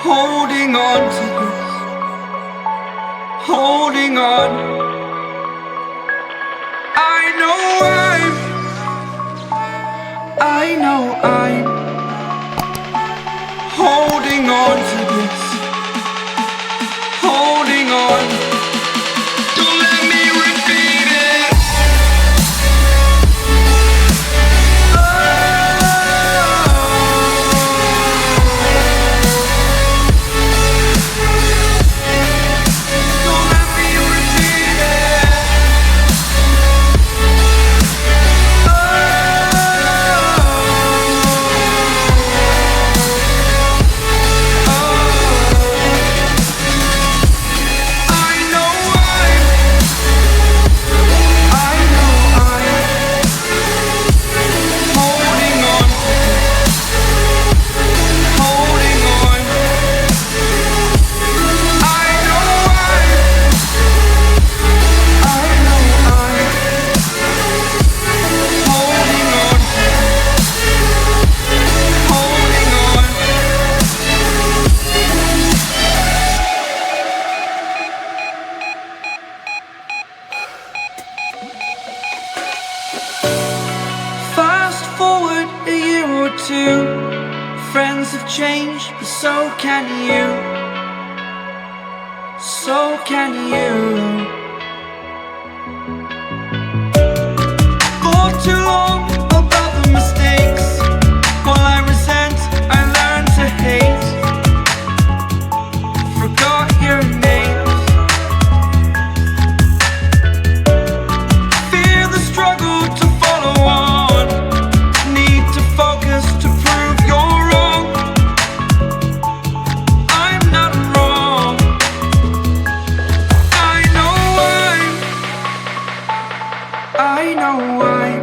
Holding on to this, holding on. I know I'm holding on to this, holding on. Don't let me repeat it. Don't let me repeat it. Fast forward a year or two, friends have changed, but so can you, so can you. For too long about the mistakes, while I resent, I learned to hate. Forgot your names. Fear the struggle to follow on. Need to focus to prove you're wrong. I'm not wrong. I know I'm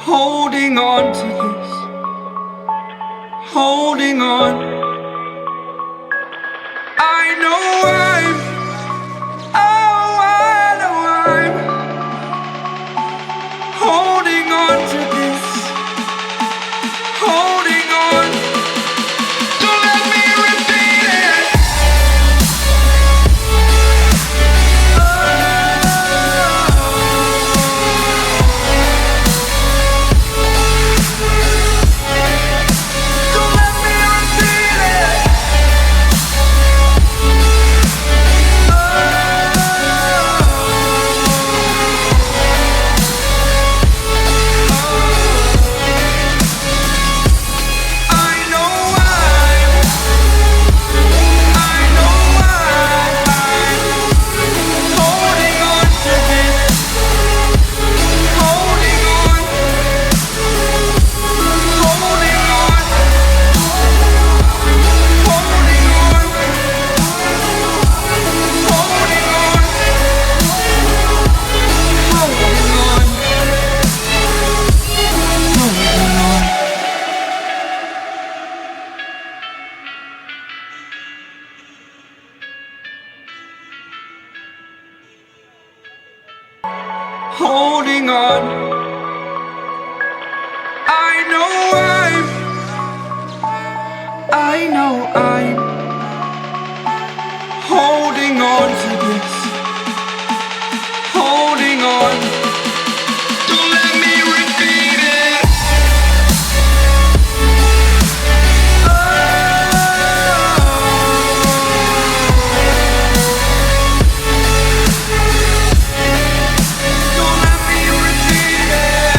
holding on to this, holding on. I know I'm holding on to this, holding on. Don't let me repeat it. Don't let me repeat it. Holding on. I know I'm holding on to this, holding on. Don't let me repeat it. Don't let me repeat it.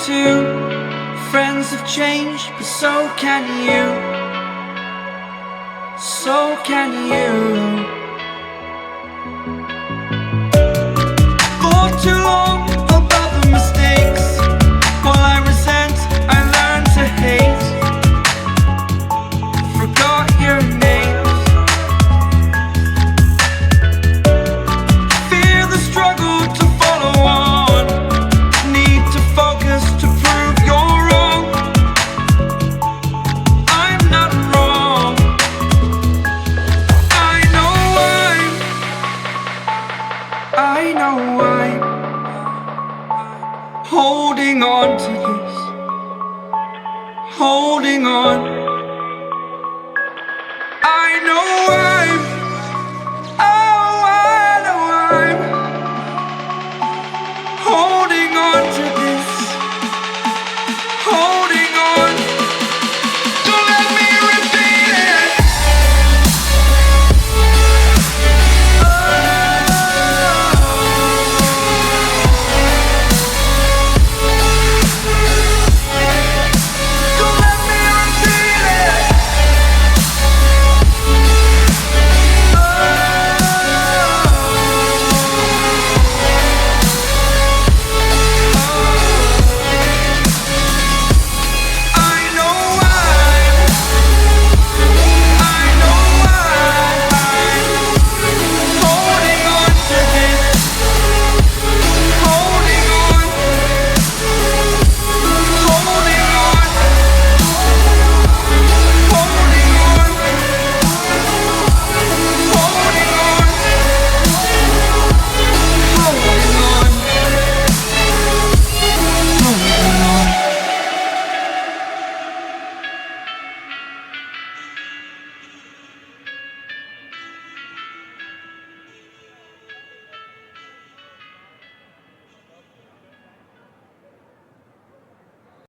too. Friends have changed, but so can you. So can you. For too long about the mistakes, while I resent, I learned to hate. Forgot your names. Fear the struggle to follow on. Need to focus to prove you're wrong. I'm not wrong. I know I'm holding on to this. Holding on. I know